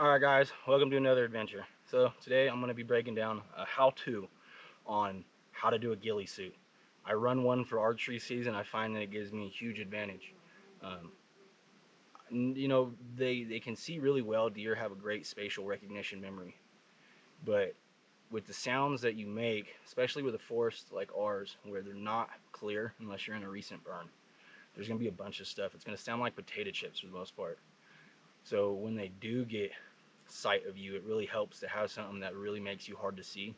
Alright guys, welcome to another adventure. So today I'm going to be breaking down a how-to on how to do a ghillie suit. I run one for archery season. I find that it gives me a huge advantage. You know, they can see really well. Deer have a great spatial recognition memory. But with the sounds that you make, especially with a forest like ours where they're not clear unless you're in a recent burn, there's going to be a bunch of stuff. It's going to sound like potato chips for the most part. So when they do get sight of you, it really helps to have something that really makes you hard to see.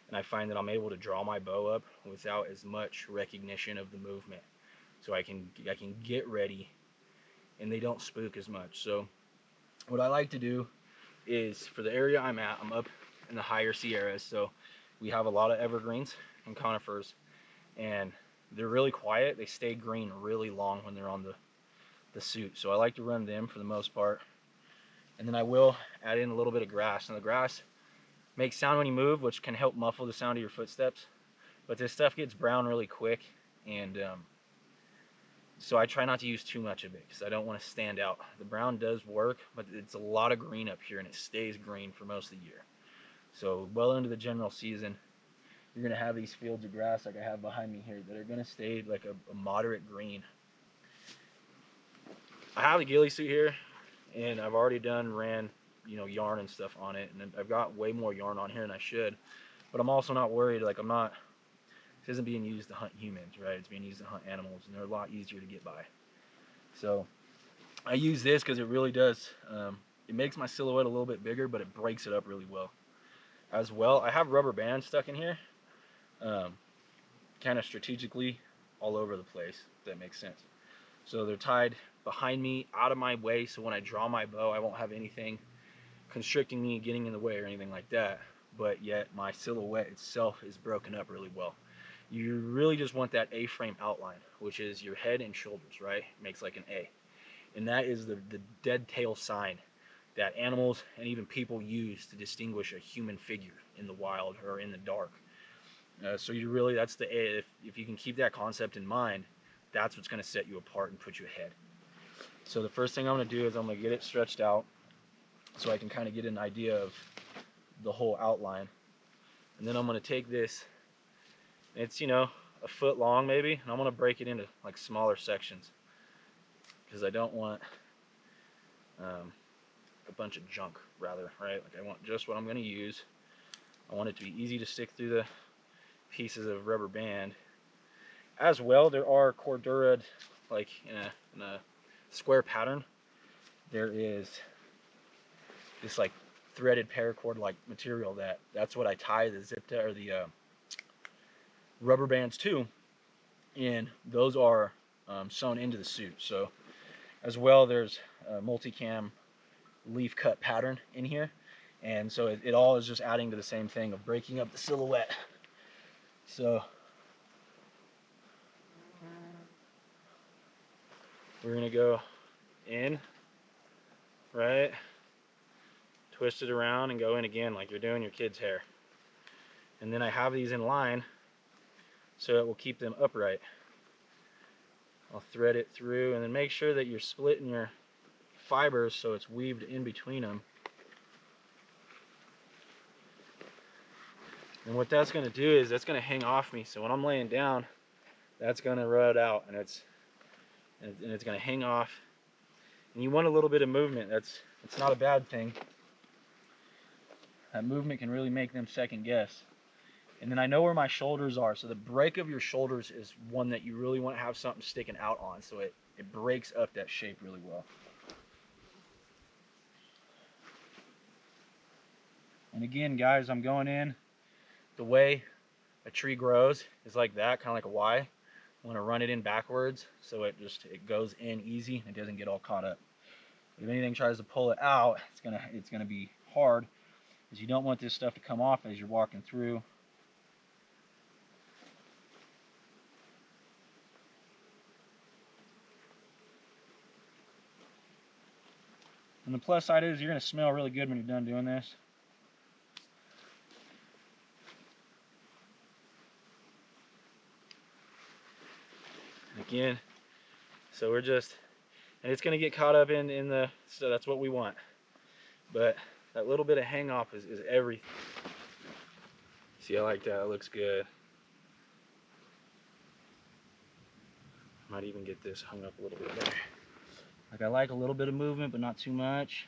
And I find that I'm able to draw my bow up without as much recognition of the movement. So I can get ready and they don't spook as much. So what I like to do is, for the area I'm at, I'm up in the higher Sierras, so we have a lot of evergreens and conifers, and they're really quiet. They stay green really long when they're on the suit. So I like to run them for the most part. And then I will add in a little bit of grass. Now the grass makes sound when you move, which can help muffle the sound of your footsteps. But this stuff gets brown really quick, and so I try not to use too much of it because I don't want to stand out. The brown does work, but it's a lot of green up here, and it stays green for most of the year. So well into the general season, you're going to have these fields of grass like I have behind me here that are going to stay like a moderate green. I have the ghillie suit here, and I've already ran yarn and stuff on it, and I've got way more yarn on here than I should, but I'm also not worried. Like, this isn't being used to hunt humans, right? It's being used to hunt animals, and they're a lot easier to get by. So I use this because it really does, it makes my silhouette a little bit bigger, but it breaks it up really well. As well, I have rubber bands stuck in here, kind of strategically all over the place, if that makes sense. So they're tied behind me, out of my way, so when I draw my bow, I won't have anything constricting me, getting in the way or anything like that, but yet my silhouette itself is broken up really well. You really just want that A-frame outline, which is your head and shoulders, right? It makes like an A. And that is the dead tail sign that animals and even people use to distinguish a human figure in the wild or in the dark. So that's the A. If you can keep that concept in mind, that's what's going to set you apart and put you ahead. So the first thing I'm going to do is I'm going to get it stretched out so I can kind of get an idea of the whole outline. And then I'm going to take this, it's a foot long maybe, and I'm going to break it into like smaller sections because I don't want a bunch of junk, rather, right? Like, I want just what I'm going to use. I want it to be easy to stick through the pieces of rubber band. As well, there are cordura, like in a square pattern, there is this like threaded paracord like material that's what I tie the zip tie or the rubber bands to, and those are sewn into the suit. So as well, there's a multicam leaf cut pattern in here, and so it all is just adding to the same thing of breaking up the silhouette. So we're gonna go in, right, twist it around and go in again like you're doing your kid's hair. And then I have these in line so it will keep them upright. I'll thread it through and then make sure that you're splitting your fibers so it's weaved in between them. And what that's going to do is that's going to hang off me, so when I'm laying down, that's going to rut out, and it's going to hang off. And you want a little bit of movement. It's not a bad thing. That movement can really make them second guess. And then I know where my shoulders are, so the break of your shoulders is one that you really want to have something sticking out on, so it breaks up that shape really well. And again, guys, I'm going in the way a tree grows is like that, kind of like a Y. I want to run it in backwards so it goes in easy and it doesn't get all caught up. But if anything tries to pull it out, it's gonna be hard, because you don't want this stuff to come off as you're walking through. And the plus side is you're gonna smell really good when you're done doing this. Again, so and it's going to get caught up in the, so that's what we want. But that little bit of hang off is everything. See, I like that. It looks good. Might even get this hung up a little bit better. Like, I like a little bit of movement, but not too much.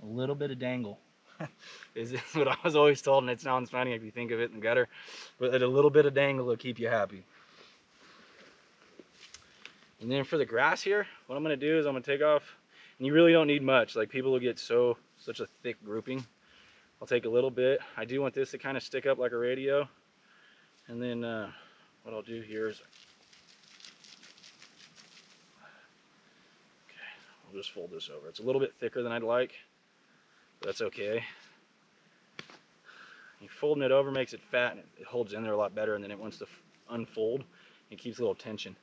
A little bit of dangle is what I was always told, and it sounds funny if you think of it in the gutter, but a little bit of dangle will keep you happy. And then for the grass here, what I'm going to do is I'm going to take off, and you really don't need much. Like, people will get such a thick grouping. I'll take a little bit. I do want this to kind of stick up like a radio. And then what I'll do here is, okay, I'll just fold this over. It's a little bit thicker than I'd like, but that's okay. Folding it over makes it fat, and it holds in there a lot better, and then it wants to unfold and keeps a little tension.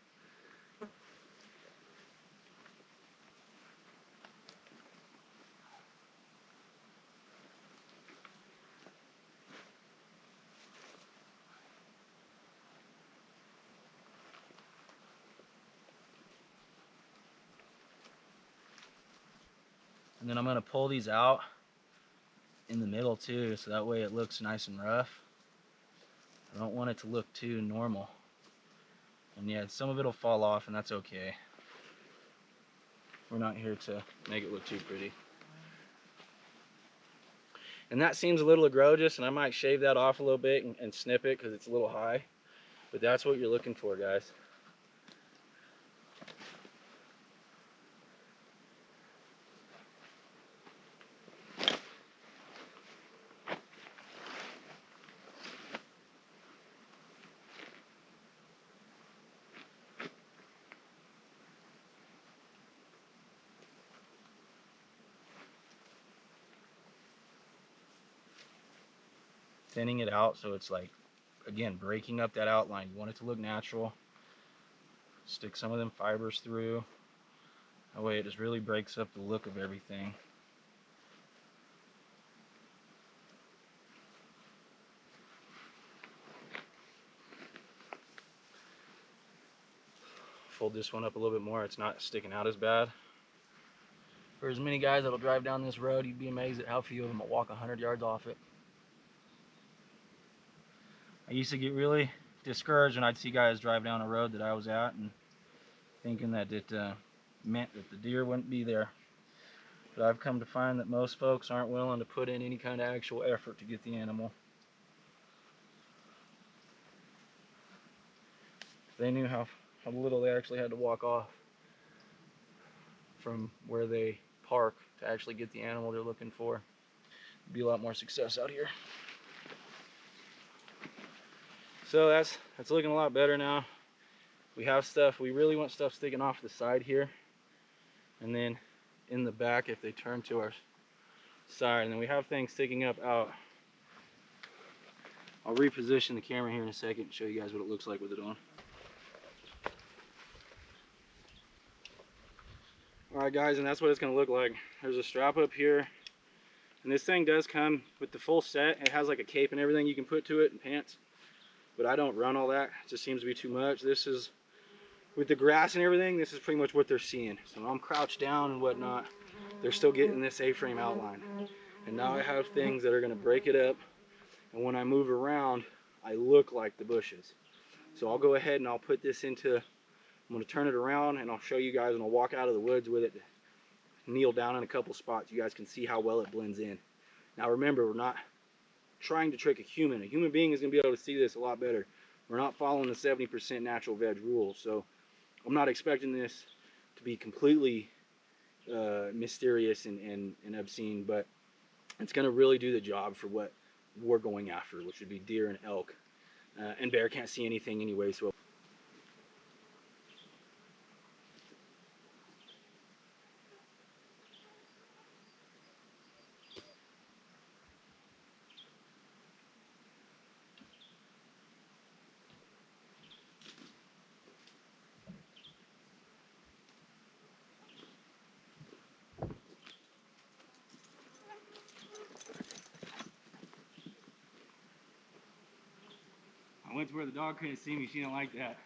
And then I'm going to pull these out in the middle too, so that way it looks nice and rough. I don't want it to look too normal. And yeah, some of it will fall off, and that's okay. We're not here to make it look too pretty. And that seems a little egregious, and I might shave that off a little bit and snip it because it's a little high. But that's what you're looking for, guys. Thinning it out so it's like, again, breaking up that outline. You want it to look natural. Stick some of them fibers through. That way it just really breaks up the look of everything. Fold this one up a little bit more. It's not sticking out as bad. For as many guys that'll drive down this road, you'd be amazed at how few of them will walk 100 yards off it. I used to get really discouraged when I'd see guys drive down a road that I was at and thinking that it meant that the deer wouldn't be there. But I've come to find that most folks aren't willing to put in any kind of actual effort to get the animal. If they knew how little they actually had to walk off from where they park to actually get the animal they're looking for, there'd be a lot more success out here. So that's looking a lot better now. We have stuff, we really want stuff sticking off the side here, and then in the back if they turn to our side, and then we have things sticking up out. I'll reposition the camera here in a second and show you guys what it looks like with it on. Alright guys, and that's what it's going to look like. There's a strap up here, and this thing does come with the full set. It has like a cape and everything you can put to it, and pants. But I don't run all that. It just seems to be too much. This is, with the grass and everything, this is pretty much what they're seeing. So when I'm crouched down and whatnot, they're still getting this A-frame outline. And now I have things that are going to break it up. And when I move around, I look like the bushes. So I'll go ahead and I'll put this into, I'm going to turn it around and I'll show you guys when I'll walk out of the woods with it, kneel down in a couple spots. You guys can see how well it blends in. Now remember, we're not trying to trick a human. A human being is going to be able to see this a lot better. We're not following the 70% natural veg rule, so I'm not expecting this to be completely mysterious and obscene, but it's going to really do the job for what we're going after, which would be deer and elk. And bear can't see anything anyway, so I went to where the dog couldn't see me. She didn't like that.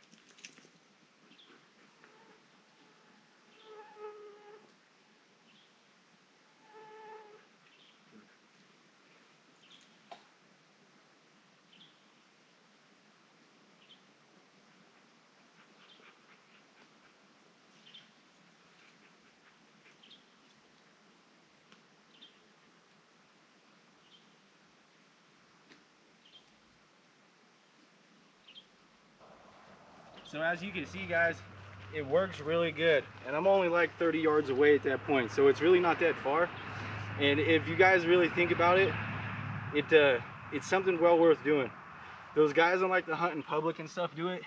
So as you can see, guys, it works really good, and I'm only like 30 yards away at that point, so it's really not that far. And if you guys really think about it, it's something well worth doing. Those guys on like the hunt in public and stuff do it,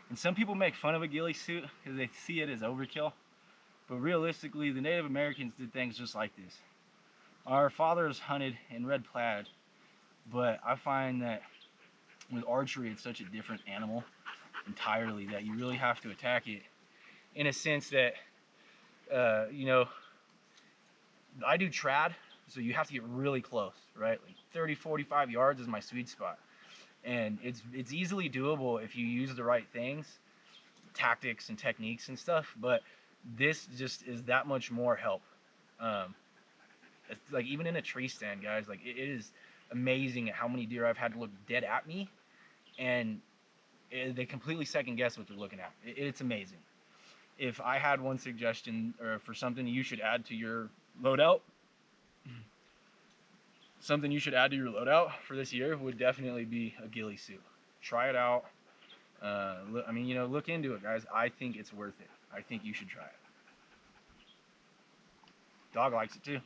and some people make fun of a ghillie suit because they see it as overkill. But realistically, the Native Americans did things just like this. Our fathers hunted in red plaid, but I find that with archery, it's such a different animal entirely that you really have to attack it in a sense that, you know, I do trad, so you have to get really close, right? Like 30, 45 yards is my sweet spot. And it's easily doable if you use the right things, tactics and techniques and stuff, but this just is that much more help. It's like even in a tree stand, guys, like it is amazing at how many deer I've had to look dead at me, and they completely second guess what they're looking at. It's amazing. If I had one suggestion or for something you should add to your loadout, for this year would definitely be a ghillie suit. Try it out. I mean, you know, look into it, guys. I think it's worth it. I think you should try it. Dog likes it too.